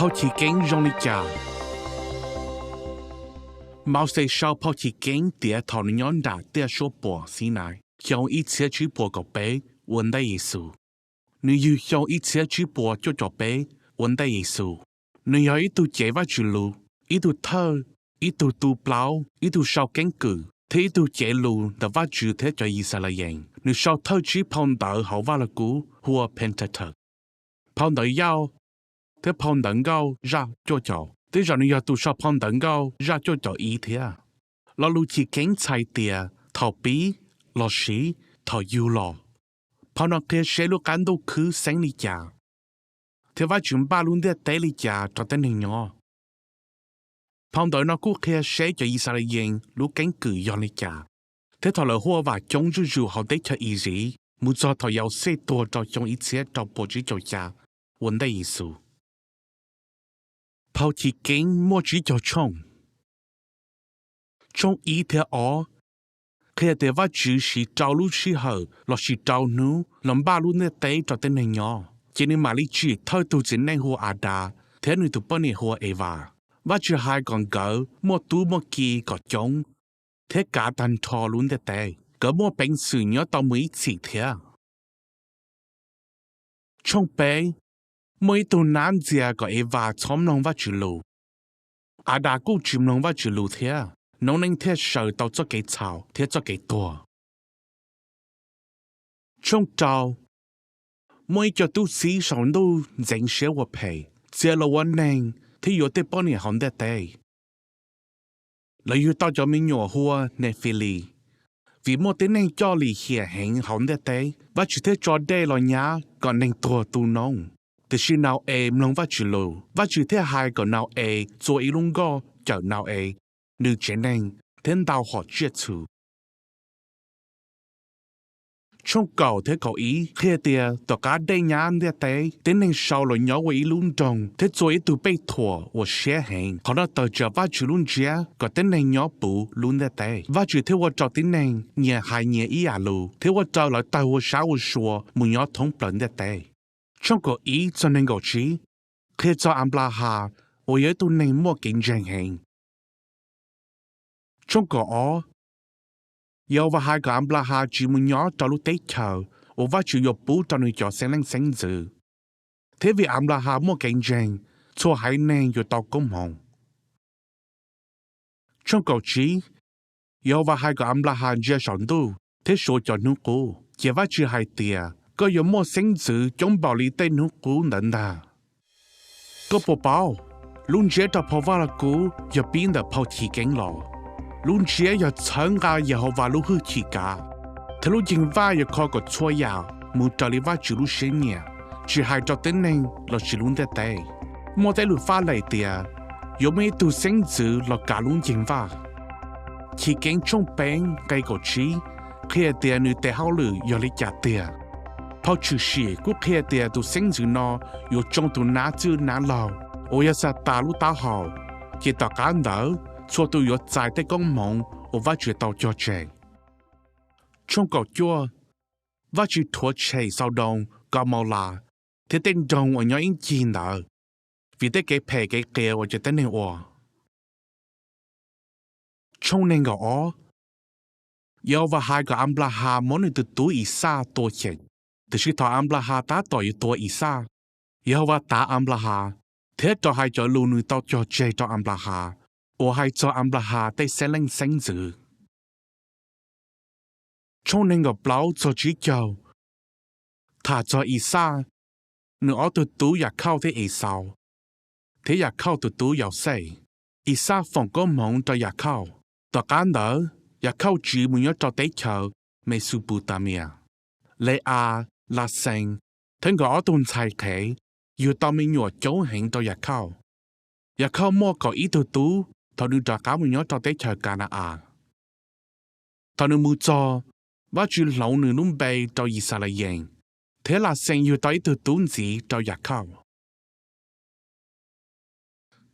Phao chỉ kén rong đi chào. Mau say sau phao chỉ kén tía thọ nhón đã tía số bỏ xí này. Trong ít xe chữ bỏ cậu bé, vấn đề Giêsu. Nếu như trong ít xe chữ bỏ cho cậu bé, vấn đề Giêsu. Nếu ít tu chế vào chữ lù, ít tu thơ, ít tu plau, ít tu sau kén cử. Thế ít tu chế lù đã vào chữ thế cho Israel. Nếu sau thơ chữ phong đỡ hậu vào là cú, hùa Pentateuch. Phong đỡ giao, thế phong đỡ gao ra cho cháu. Thế rồi nếu tu sau phong đỡ gao ra cho cháu ý thế à. Là lù chỉ kén chạy tìa, thọ bí, lò sĩ, thọ yêu lò. Phong đỡ kia sẽ lúc cán đâu cứ sáng đi chà. Thế vào chúng ba luôn để tế đi chà cho tên hình nhỏ. Phong đỡ nó cũng kia sẽ cho Israel lúc cánh cử dọn đi chà. Thế thọ là hoa và chống rủ họ để cho ý gì. Muốn cho thọ yếu xe tổ cho trong ý xe cho bộ trí cho chà. Vấn đề Giêsu. Phao chỉ kén mua trí cho chồng. Trong ý thế ó, khi để vào chữ sĩ trao lúc sĩ hở, là sĩ trao nữ, làm ba lúc nè tế cho tên này nhỏ. Chỉ nên mà lý chỉ thôi tu chính này hùa Ada, thế nên tu bớt này hùa Eva. Và chữ hai còn gỡ, mua tu mua kỳ có chồng. Thế cả thành thọ luôn nè tế, gỡ mua bánh sự nhớ tao mới chỉ thế. Trong bé, mỗi tu nam dìa có Eva chóm lòng vào chữ lù. Ada cũng chìm lòng vào chữ lù thế. Nó nên thế sợ tao cho cái chào, thế cho cái tùa. Trong trào, mỗi cho tu sĩ sống đâu dành xe của bề, sẽ là vấn nền, thì yếu tế bọn này hòn đế tế. Là yếu tao cho mình nhỏ hùa nè phê lì. Vì một tên nên cho lì khỉa hẹn hòn đế tế, và chỉ thế cho đê là nhá, còn nên tùa tu nông. Thì khi nào lòng vào chữ lù, và chỉ thế hai còn nào cho ý lung gò, chờ nào nữ chế nên thiên đạo họ chia chủ. Trong cầu thế cậu ý, khi tìa, tỏ cả đây nhà anh tế, tên nên sau là nhỏ với ý luôn trồng, thế rồi ý tụ bê thua, và xe hẹn, họ đã tờ trở vào chữ luôn chia, có tên nên nhỏ bù luôn tế. Và chữ thế hòa trò tên nên, nhà hai nhà ý lù, thế hòa trò lại tàu hòa sáu hòa xua, một nhỏ thống plận tế. Trong cầu ý cho nên cậu chí, khi cho anh bà hà, và yếu tụ nên mua kinh doanh hẹn. Trong cổ ó, yêu và hai cái anh hà chỉ muốn nhỏ cho lúc tế chờ, và chỉ yêu bố cho người cho sáng lên sáng dự. Thế vì anh hà mua kinh doanh, cho hai nên yêu tao công hồng. Trong cổ chí, yêu và hai cái anh hà dễ sống đủ, thế số cho nước cũ, chỉ và chỉ hai tìa, có yêu mua sáng dự chống bảo lý tên nước cũ nâng đà. Có bộ bảo, luôn dễ cho bảo vào là cũ, yêu biến được bảo thị kén lọ. Luôn chia cho chẳng cả giờ họ vào lúc hư chỉ cả. Thế lúc chính vai giờ khó có chua yào, muốn trở lại vào chữ lúc sinh nhẹ. Chỉ hai cho tên nên là chỉ luôn tế tế. Một tế lúc pha lại tìa, yếu mấy tù sinh dữ là cả luôn chính vai. Chỉ kén trong bánh cây cổ trí, khi tìa nữ tế hào lử yếu lấy trả tìa. Phao chữ sĩ cũng khi tìa tù sinh dữ nó, yếu trong tù ná chữ ná lào. Ôi ya sa ta lúc ta hào, chỉ ta cán đỡ. Cho tôi có giải tới công mộng và chuyện tàu cho trẻ. Trong cầu chua, và chỉ thua trẻ sau đông có màu là thế tên đồng ở nhỏ in chi nở. Vì thế cái phê cái kêu ở trên tên này ổ. Trong nên gõ ó, yêu và hai cái âm là hà món này từ túi ý xa tổ chết. Từ khi thọ âm là hà ta tỏi tổ ý xa. Yêu và ta âm là hà, thế cho hai cho lưu nuôi tao cho trẻ cho âm là hà. Ô hai cho anh bà hà tay sẽ lên sáng dự. Trong nên gặp lão cho trí châu. Thả cho ý xa. Nếu ở tụi túอยากเข้า thế ý sao. Thếอยากเข้า tụi tú yếu xây. Ý xa phòng có mộng choอยากเข้า. Tòa cá nở.อยากเข้า chỉ muốn nhớ cho tế chờ. Mesopotamia. Lê A. La Sen. Thân gọi ở tuần thầy khế. Dù tao mình nhua chấu hẹn choอยากเข้า.อยากเข้า mua có ý tụi tú. Thọ nữ trả cá mình nhớ cho tế chờ cả nà à. Thọ nữ mù cho, và chú lâu nữ nung bày cho Israel. Thế là xem yêu tới từ tốn gì cho giặc khảo.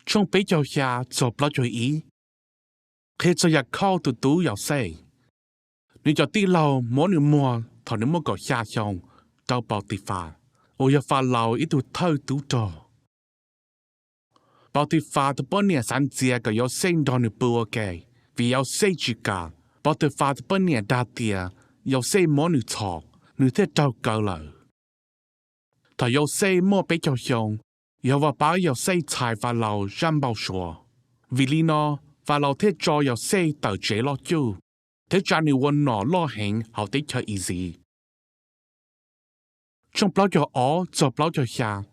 Trong bấy cho xa cho bó cho ý. Khi cho giặc khảo từ tú yếu xây. Nếu cho tí lâu mỗi nữ mua, thọ nữ mua có xa xong, cho bảo tì phà. Ôi ya phà lâu ít tụ thơ tú trò. bảo thì pha thì bọn nhà sản chia cái yếu sinh đó nửa bùa kề vì yếu sinh chỉ cả bảo thì pha thì bọn nhà đa tia yếu sinh món nửa thọ nửa thế trâu cờ lợ thà yếu sinh mua bé cho xong yếu và bảo yếu sinh tài và lầu răm bao sủa vì lý nó và lầu thế cho yếu sinh tờ chế lo chú thế cha nửa quân nó lo hẹn họ tích cho easy trong bao cho ó cho bao cho xa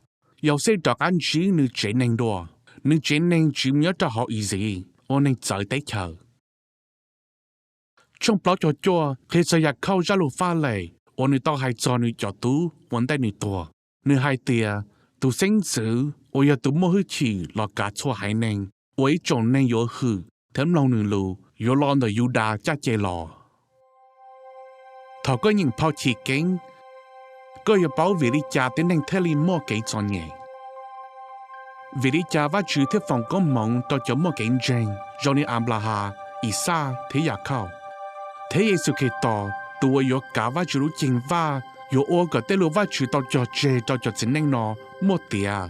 yếu sinh đặc anh chỉ nửa chế nên đùa nửa chế nên chỉ nhớ cho họ easy ô nên chạy tới chờ trong bao cho chua khi sẽอยากเข้าra lù pha lệ ô nửa tao hay cho nửa cho tú vấn đề nửa tua nửa hai tia tu sinh sử ô ya tu mua hư chỉ là cả chua hải nên ô ấy trộn nên yếu hư thêm lâu nửa lù yếu lo nửa yếu đa cha chê lò thọ có những bao chỉ kính có yếu bảo vì đi cha đến nên thế li mua cái cho nhẹ vì đi cha và chữ thế phòng có mộng tao cho mua cái gen rồi nên Abraham Isa thế ya khao thế Giêsu Kitô tu yếu cả và chữ chính và yếu ô cái tên lu và chữ tao cho chê tao cho chính nên nó mua tiền